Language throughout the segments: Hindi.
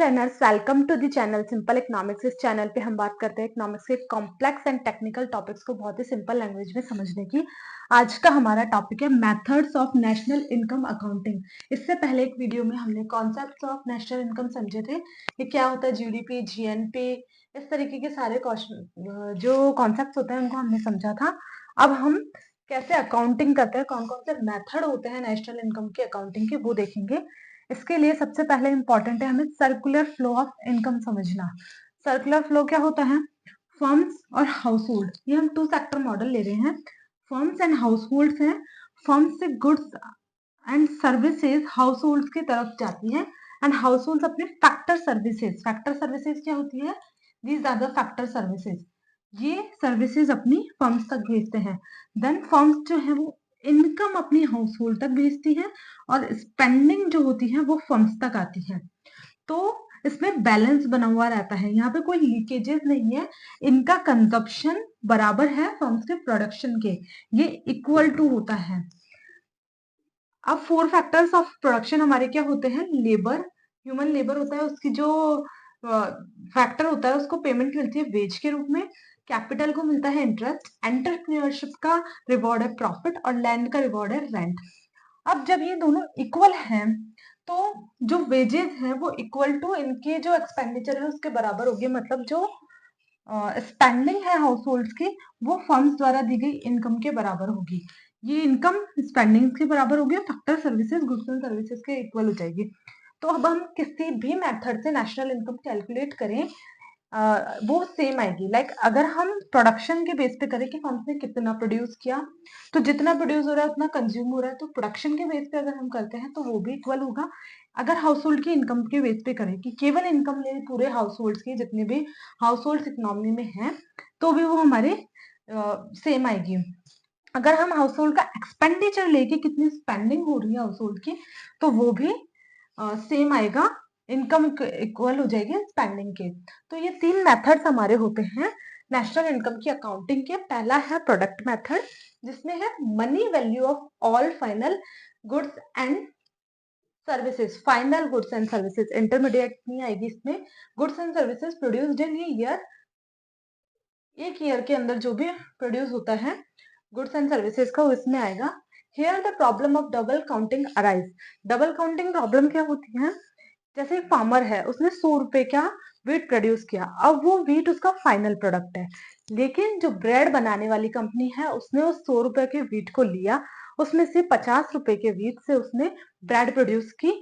Learners, welcome to the channel simple economics. इस चैनल पे हम बात करते हैं इकोनॉमिक्स के कॉम्प्लेक्स एंड टेक्निकल टॉपिक्स को बहुत ही सिंपल लैंग्वेज में समझने की। आज का हमारा टॉपिक है methods of national income accounting. इससे पहले एक वीडियो में हमने कॉन्सेप्ट्स ऑफ नेशनल इनकम समझे थे कि क्या होता है जीडीपी, जीएनपी, इस तरीके के सारे जो कॉन्सेप्ट होते हैं उनको हमने समझा था। अब हम कैसे अकाउंटिंग करते हैं, कौन कौन से मेथड होते हैं नेशनल इनकम की अकाउंटिंग के, वो देखेंगे। इसके लिए सबसे पहले इंपॉर्टेंट है हमें सर्कुलर फ्लो ऑफ इनकम समझना। सर्कुलर फ्लो क्या होता है? फर्म्स और हाउस होल्ड, ये हम टू सेक्टर मॉडल ले रहे हैं। फर्म्स एंड हाउस होल्ड है। फर्म्स से goods and services household की तरफ जाती है एंड हाउस होल्ड अपने फैक्टर सर्विसेज, फैक्टर सर्विसेज क्या होती है? These are the factor services, ये सर्विसेज अपनी फर्म्स तक भेजते हैं। देन फर्म्स जो है वो इनकम अपनी हाउस होल्ड तक भेजती है और स्पेंडिंग जो होती है वो फर्म्स तक आती है। तो इसमें बैलेंस बना हुआ रहता है, यहाँ पे कोई लीकेजेस नहीं है, इनका कंजप्शन बराबर है फर्म्स के प्रोडक्शन के, ये इक्वल टू होता है। अब 4 फैक्टर्स ऑफ प्रोडक्शन हमारे क्या होते हैं? लेबर, ह्यूमन लेबर होता है, उसकी जो फैक्टर होता है उसको पेमेंट मिलती है वेज के रूप में, कैपिटल को मिलता है इंटरेस्ट, एंटरप्रेन्योरशिप का रिवॉर्ड है प्रॉफिट और लैंड का रिवॉर्ड है रेंट। अब जब ये दोनों इक्वल हैं तो जो वेजेस हैं वो इक्वल टू इनके जो एक्सपेंडिचर है उसके बराबर होगी, मतलब जो स्पेंडिंग है हाउस होल्ड की वो फर्म्स द्वारा दी गई इनकम के बराबर होगी। ये इनकम स्पेंडिंग के बराबर होगी और factor services goods and services के इक्वल हो जाएगी। तो अब हम किसी भी मेथड से नेशनल इनकम कैलकुलेट करें वो सेम आएगी। लाइक अगर हम प्रोडक्शन के बेस पे करें कि फर्म्स ने कितना प्रोड्यूस किया, तो जितना प्रोड्यूस हो रहा है उतना कंज्यूम हो रहा है, तो प्रोडक्शन के बेस पे अगर हम करते हैं तो वो भी इक्वल होगा। अगर हाउस होल्ड की इनकम के बेस पे करें कि केवल इनकम ले पूरे हाउस होल्ड की, जितने भी हाउस होल्ड इकोनॉमी में हैं, तो भी वो हमारे सेम आएगी। अगर हम हाउस होल्ड का एक्सपेंडिचर लेके कितनी स्पेंडिंग हो रही है हाउस होल्ड की, तो वो भी सेम आएगा, इनकम इक्वल हो जाएगी स्पेंडिंग के। तो ये 3 मेथड्स हमारे होते हैं नेशनल इनकम की अकाउंटिंग के। पहला है प्रोडक्ट मेथड, जिसमें है money value of all final goods and services, final goods and services, intermediate नहीं आएगी इसमें। Goods and services produced in year, एक ईयर के अंदर जो भी प्रोड्यूस होता है गुड्स एंड सर्विसेज का, वो इसमें आएगा। Here the problem of double counting arise. Double counting problem क्या होती है? जैसे एक फार्मर है, उसने 100 रुपए का वीट प्रोड्यूस किया, अब वो वीट उसका फाइनल प्रोडक्ट है, लेकिन जो ब्रेड बनाने वाली कंपनी है उसने उस 100 रुपए के वीट को लिया, उसमें से 50 रुपए के वीट से उसने ब्रेड प्रोड्यूस की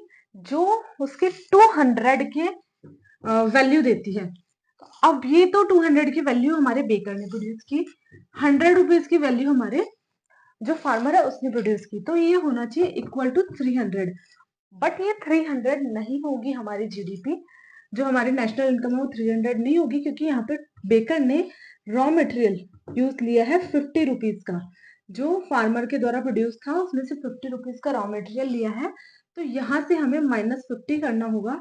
जो उसके 200 के वैल्यू देती है। अब ये तो 200 की वैल्यू हमारे बेकर ने प्रोड्यूस की, 100 रुपीज की वैल्यू हमारे जो फार्मर है उसने प्रोड्यूस की, तो ये होना चाहिए इक्वल टू 300। बट ये 300 नहीं होगी हमारी जीडीपी, जो हमारी नेशनल इनकम है वो 300 नहीं होगी, क्योंकि यहाँ पे बेकर ने रॉ मटेरियल यूज लिया है 50 रुपीज का, जो फार्मर के द्वारा प्रोड्यूस था उसमें से 50 रुपीज का रॉ मटेरियल लिया है, तो यहाँ से हमें -50 करना होगा।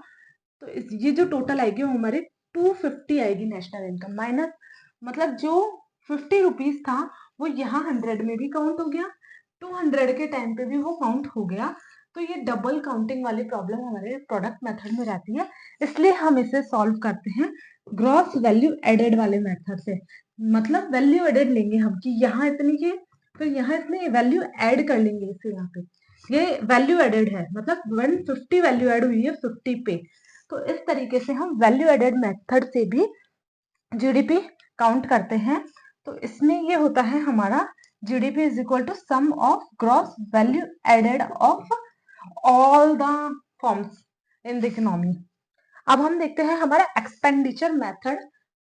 तो ये जो टोटल आएगी वो हमारे 250 आएगी नेशनल इनकम, माइनस मतलब जो 50 रुपीज था वो यहाँ 100 में भी काउंट हो गया, 200 के टाइम पे भी वो काउंट हो गया। तो ये डबल काउंटिंग वाली प्रॉब्लम हमारे प्रोडक्ट मेथड में रहती है, इसलिए हम इसे सॉल्व करते हैं ग्रॉस वैल्यू एडेड वाले मेथड से। मतलब वैल्यू एडेड लेंगे हम कि यहाँ इतनी के, तो यहाँ इतने वैल्यू ऐड कर लेंगे इसे, यहाँ पे ये वैल्यू एडेड है, मतलब 150 वैल्यू ऐड हुई है 50 पे। तो इस तरीके से हम वैल्यू एडेड मेथड से भी जीडीपी काउंट करते हैं। तो इसमें ये होता है हमारा GDP is equal to sum of gross value added of all the forms in the economy. अब हम देखते हैं हमारा expenditure method,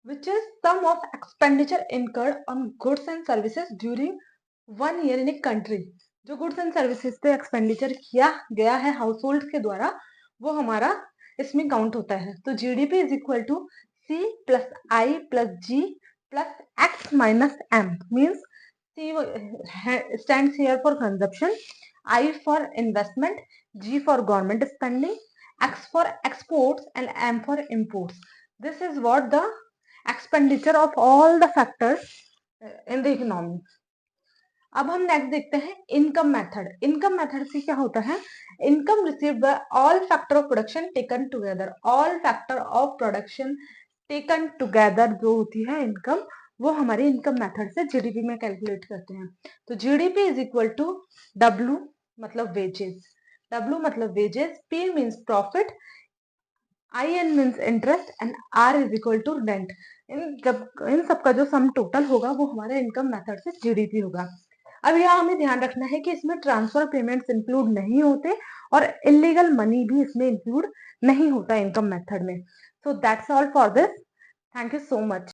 which is sum of expenditure incurred on goods and services during 1 year in a country. जो गुड्स एंड सर्विसेज पे एक्सपेंडिचर किया गया है हाउस होल्ड के द्वारा, वो हमारा इसमें काउंट होता है। तो GDP is equal to C plus I plus G plus X minus M, means C stands here for consumption, I for investment, G for government spending, X for exports and M for imports. This is what the expenditure of all the factors in the economy. अब हम नेक्स्ट देखते हैं इनकम मेथड। इनकम मेथड से क्या होता है, income received by all factor of production taken together. All factor of production taken together जो होती है इनकम, वो हमारी इनकम मेथड से जीडीपी में कैलकुलेट करते हैं। तो GDP is equal to W मतलब वेजेस, डब्ल्यू मतलब wages, P means profit, I N means interest and R is equal to rent. इन सबका जो सम टोटल होगा वो हमारे इनकम मेथड से जीडीपी होगा। अब यहाँ हमें ध्यान रखना है कि इसमें ट्रांसफर पेमेंट्स इंक्लूड नहीं होते और इलीगल मनी भी इसमें इंक्लूड नहीं होता इनकम मेथड में। So that's all for this. Thank you so much.